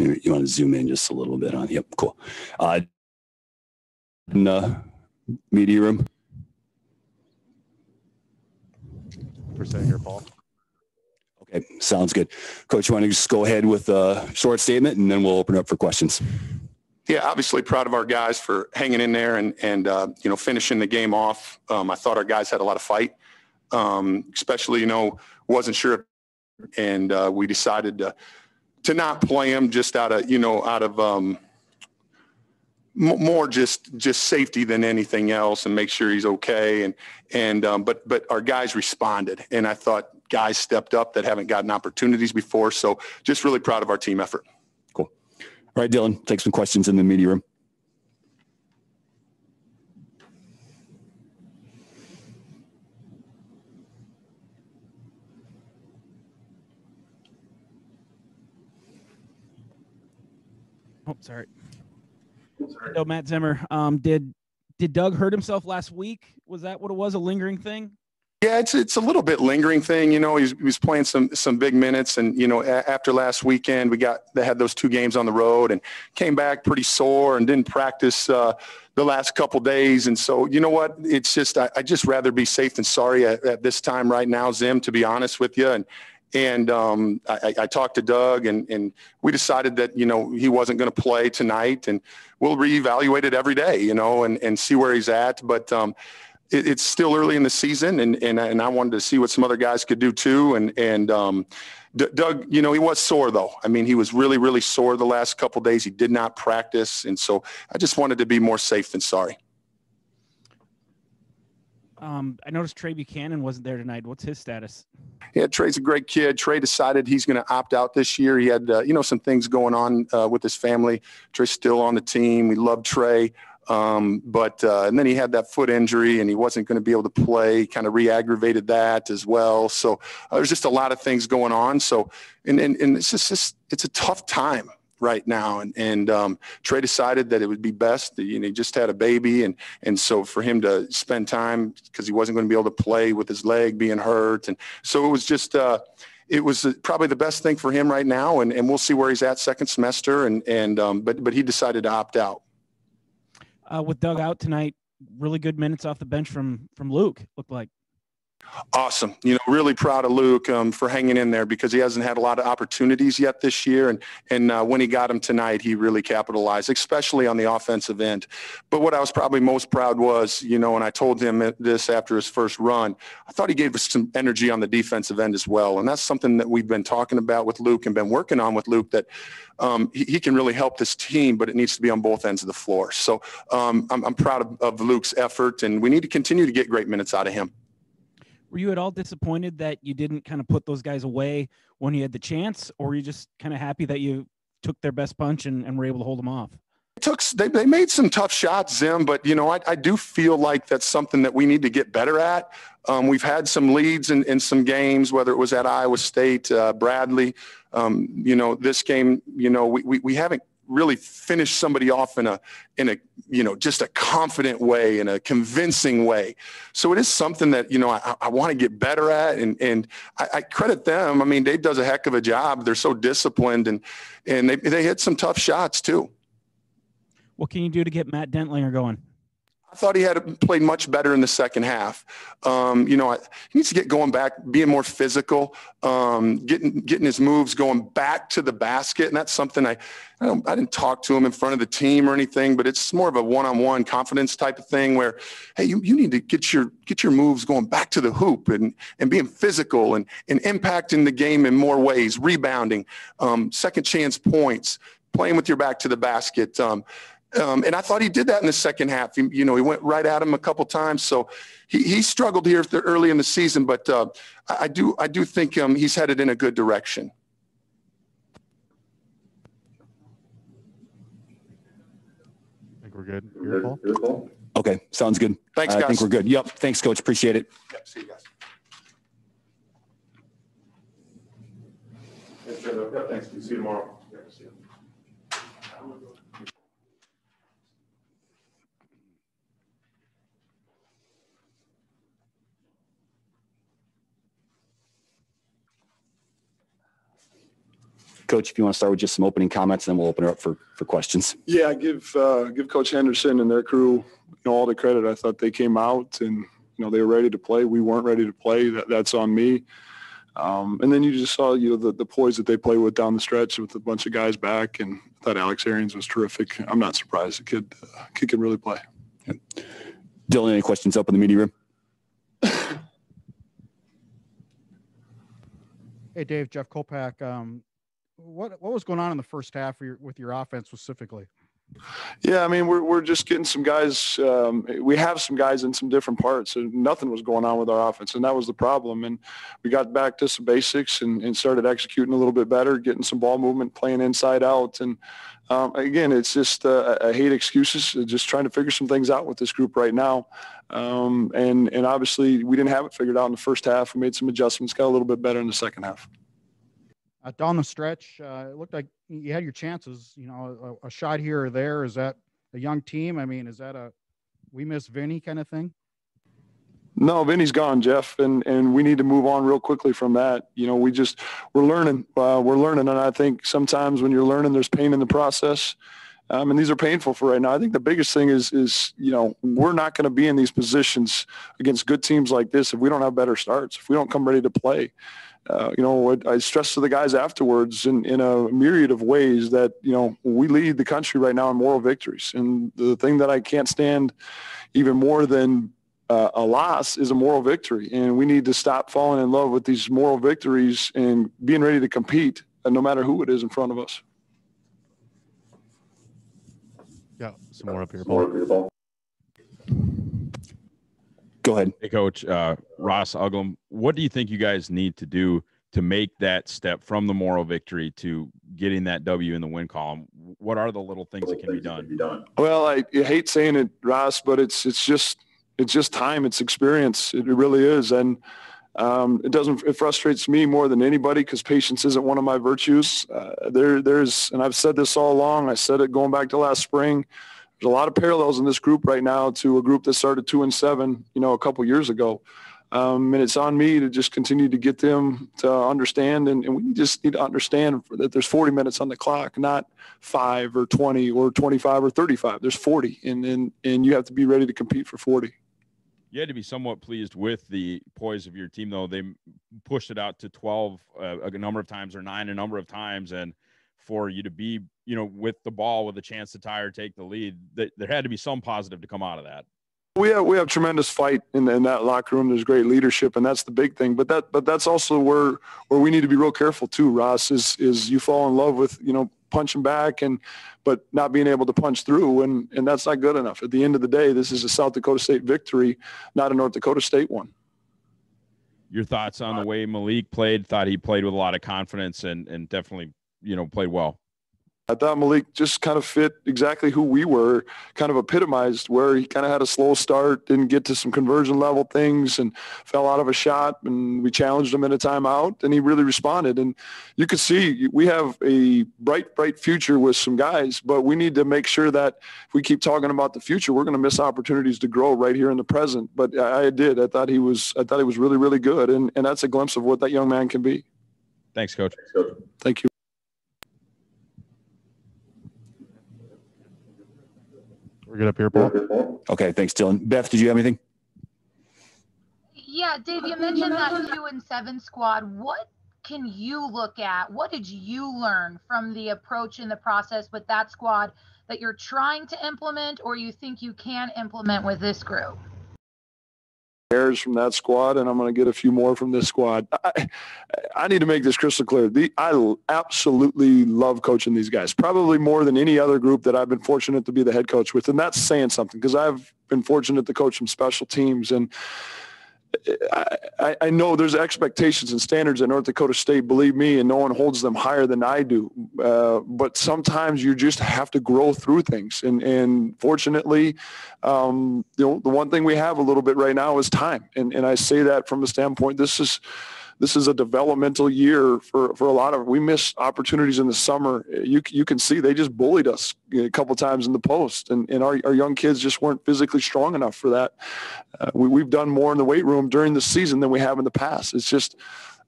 Maybe you want to zoom in just a little bit on. Yep, cool. In the media room. Per se here, Paul. Okay, sounds good. Coach, you want to just go ahead with a short statement, and then we'll open it up for questions. Yeah, obviously proud of our guys for hanging in there and finishing the game off. I thought our guys had a lot of fight, especially, wasn't sure. And we decided to not play him just out of more just safety than anything else, and make sure he's okay. But our guys responded, and I thought guys stepped up that haven't gotten opportunities before. So just really proud of our team effort. Cool. All right, Dylan, take some questions in the media room. Oh, sorry. No, Matt Zimmer. Did Doug hurt himself last week? Was that what it was? A lingering thing? Yeah, it's a little bit lingering thing. He was playing some big minutes, and after last weekend, they had those 2 games on the road and came back pretty sore and didn't practice the last couple days. And so, you know what? It's just I just rather be safe than sorry at this time right now, Zim. To be honest with you, and I talked to Doug, and we decided that he wasn't going to play tonight, and we'll reevaluate it every day, and see where he's at, but. It's still early in the season, and I wanted to see what some other guys could do too. And Doug, he was sore though. I mean, he was really, really sore the last couple of days. He did not practice, and so I just wanted to be more safe than sorry. I noticed Trey Buchanan wasn't there tonight. What's his status? Yeah, Trey's a great kid. Trey decided he's going to opt out this year. He had, some things going on with his family. Trey's still on the team. We love Trey. But and then he had that foot injury, and he wasn't going to be able to play. Kind of re-aggravated that as well. So there's just a lot of things going on. So and it's just it's a tough time right now. And Trey decided that it would be best. He just had a baby, and so for him to spend time, because he wasn't going to be able to play with his leg being hurt, and so it was just. It was probably the best thing for him right now, and we'll see where he's at second semester. But he decided to opt out. With Doug out tonight, really good minutes off the bench from Luke, looked like. Awesome. Really proud of Luke for hanging in there, because he hasn't had a lot of opportunities yet this year. And when he got them tonight, he really capitalized, especially on the offensive end. But what I was probably most proud was, and I told him this after his first run, I thought he gave us some energy on the defensive end as well. And that's something that we've been talking about with Luke and been working on with Luke, that he can really help this team, but it needs to be on both ends of the floor. So I'm proud of Luke's effort, and we need to continue to get great minutes out of him. Were you at all disappointed that you didn't kind of put those guys away when you had the chance, or were you just kind of happy that you took their best punch and were able to hold them off? They made some tough shots, Zim, but, I do feel like that's something that we need to get better at. We've had some leads in some games, whether it was at Iowa State, Bradley. This game, we haven't really finished somebody off in a just a confident way, in a convincing way. So it is something that I want to get better at, and I credit them. I mean, Dave does a heck of a job. They're so disciplined, and they hit some tough shots too. What can you do to get Matt Dentlinger going? I thought he had played much better in the second half. He needs to get going back, being more physical, getting his moves going back to the basket. And that's something I didn't talk to him in front of the team or anything, but it's more of a one-on-one confidence type of thing where, hey, you need to get your moves going back to the hoop and being physical and impacting the game in more ways, rebounding, second chance points, playing with your back to the basket. And I thought he did that in the second half. He went right at him a couple times. So he struggled here early in the season, but I do think he's headed in a good direction. I think we're good. Here, Paul? Okay, sounds good. Thanks, guys. I think we're good. Yep. Thanks, Coach. Appreciate it. Yep. See you guys. Thanks. See you tomorrow. See you. Coach, if you want to start with just some opening comments, then we'll open it up for questions. Yeah, give Coach Henderson and their crew all the credit. I thought they came out and they were ready to play. We weren't ready to play. That's on me. And then you just saw the poise that they play with down the stretch with a bunch of guys back, and I thought Alex Arians was terrific. I'm not surprised. The kid can really play. Yeah. Dylan, any questions up in the media room? Hey, Dave, Jeff Kolpak. What was going on in the first half with your offense specifically? Yeah, I mean, we're just getting some guys. We have some guys in some different parts, and nothing was going on with our offense, and that was the problem. And we got back to some basics and started executing a little bit better, getting some ball movement, playing inside out. And again, it's just I hate excuses. Just trying to figure some things out with this group right now. And obviously, we didn't have it figured out in the first half. We made some adjustments, got a little bit better in the second half. Down the stretch, it looked like you had your chances, a shot here or there. Is that a young team? I mean, is that we miss Vinny kind of thing? No, Vinny's gone, Jeff, and we need to move on real quickly from that. We're learning. And I think sometimes when you're learning, there's pain in the process. And these are painful for right now. I think the biggest thing is we're not going to be in these positions against good teams like this if we don't have better starts, if we don't come ready to play. I stress to the guys afterwards in a myriad of ways that, we lead the country right now in moral victories. And the thing that I can't stand even more than a loss is a moral victory. And we need to stop falling in love with these moral victories and being ready to compete, no matter who it is in front of us. Yeah, some more up here, Paul. Go ahead. Hey, Coach, Ross Uglum, what do you think you guys need to do to make that step from the moral victory to getting that W in the win column? What are the little things that can be done? Well, I hate saying it, Ross, but it's just time. It's experience. It really is. And it frustrates me more than anybody because patience isn't one of my virtues. And I've said this all along. I said it going back to last spring. There's a lot of parallels in this group right now to a group that started 2-7, a couple years ago. And it's on me to just continue to get them to understand. And we just need to understand that there's 40 minutes on the clock, not 5 or 20 or 25 or 35. There's 40. And you have to be ready to compete for 40. You had to be somewhat pleased with the poise of your team, though. They pushed it out to 12 a number of times or 9 a number of times. And for you to be, with the ball with a chance to tie or take the lead, there had to be some positive to come out of that. We have tremendous fight in that locker room. There's great leadership, and that's the big thing. But that's also where we need to be real careful too, Ross, is you fall in love with, punching back but not being able to punch through, and that's not good enough. At the end of the day, this is a South Dakota State victory, not a North Dakota State one. Your thoughts on the way Malik played? Thought he played with a lot of confidence and definitely, played well. I thought Malik just kind of fit exactly who we were, kind of epitomized where he kind of had a slow start, didn't get to some conversion level things and fell out of a shot, and we challenged him in a timeout and he really responded. And you could see we have a bright future with some guys, but we need to make sure that if we keep talking about the future, we're going to miss opportunities to grow right here in the present. But I thought he was really, really good. And that's a glimpse of what that young man can be. Thanks, Coach. Thank you. We're good up here, Paul. Okay, thanks, Dylan. Beth, did you have anything? Yeah, Dave, you mentioned that 2-7 squad. What can you look at? What did you learn from the approach in the process with that squad that you're trying to implement or you think you can implement with this group? From that squad, and I'm going to get a few more from this squad. I need to make this crystal clear. I absolutely love coaching these guys, probably more than any other group that I've been fortunate to be the head coach with, and that's saying something because I've been fortunate to coach some special teams, and I know there's expectations and standards at North Dakota State, believe me, and no one holds them higher than I do. But sometimes you just have to grow through things. And fortunately, the one thing we have a little bit right now is time. And I say that from a standpoint, this is a developmental year for a lot of, we missed opportunities in the summer. You can see they just bullied us a couple times in the post, and our young kids just weren't physically strong enough for that. We've done more in the weight room during the season than we have in the past. It's just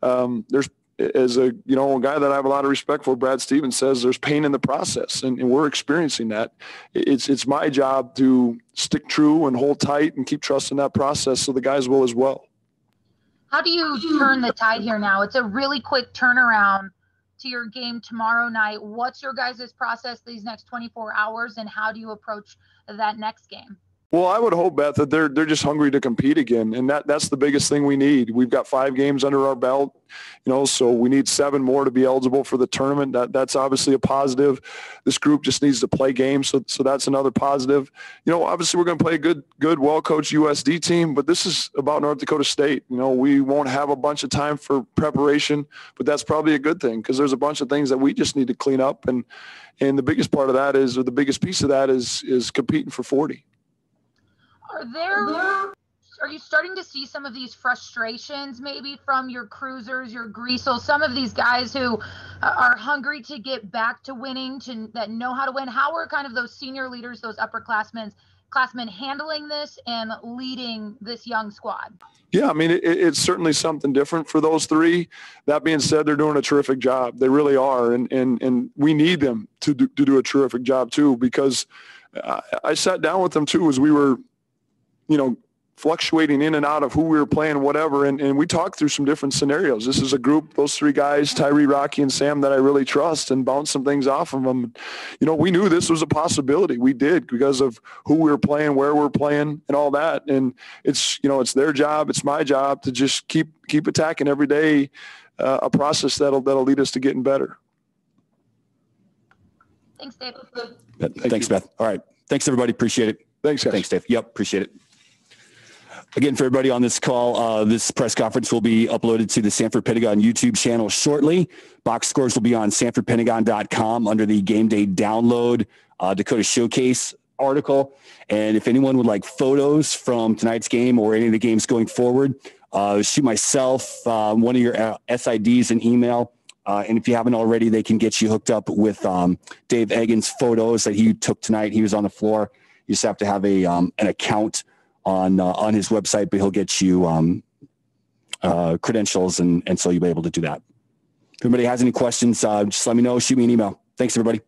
there's as a guy that I have a lot of respect for, Brad Stevens, says there's pain in the process, and we're experiencing that. It's my job to stick true and hold tight and keep trusting that process, so the guys will as well. How do you turn the tide here now? It's a really quick turnaround to your game tomorrow night. What's your guys' process these next 24 hours, and how do you approach that next game? Well, I would hope, Beth, that they're just hungry to compete again, and that's the biggest thing we need. We've got 5 games under our belt, so we need 7 more to be eligible for the tournament. That's obviously a positive. This group just needs to play games, so that's another positive. Obviously we're going to play a good, well-coached USD team, but this is about North Dakota State. We won't have a bunch of time for preparation, but that's probably a good thing because there's a bunch of things that we just need to clean up, and the biggest part of that is, or the biggest piece of that is competing for 40. Are you starting to see some of these frustrations maybe from your Cruisers, your Greasels, some of these guys who are hungry to get back to winning, that know how to win? How are kind of those senior leaders, those upperclassmen handling this and leading this young squad? Yeah, I mean, it's certainly something different for those 3. That being said, they're doing a terrific job. They really are, and we need them to do a terrific job too, because I sat down with them too as we were fluctuating in and out of who we were playing, whatever. And we talked through some different scenarios. This is a group, those 3 guys, Tyree, Rocky, and Sam, that I really trust, and bounce some things off of them. We knew this was a possibility. We did, because of who we were playing, where we're playing, and all that. And it's their job. It's my job to just keep attacking every day, a process that'll lead us to getting better. Thanks, Dave. Thanks, Beth. All right. Thanks, everybody. Appreciate it. Thanks, guys. Thanks, Dave. Yep. Appreciate it. Again, for everybody on this call, this press conference will be uploaded to the Sanford Pentagon YouTube channel shortly. Box scores will be on sanfordpentagon.com under the game day download Dakota Showcase article. And if anyone would like photos from tonight's game or any of the games going forward, shoot myself one of your SIDs an email. And if you haven't already, they can get you hooked up with Dave Egan's photos that he took tonight. He was on the floor. You just have to have an account on his website, but he'll get you credentials, and so you'll be able to do that. If anybody has any questions, just let me know. Shoot me an email. Thanks, everybody.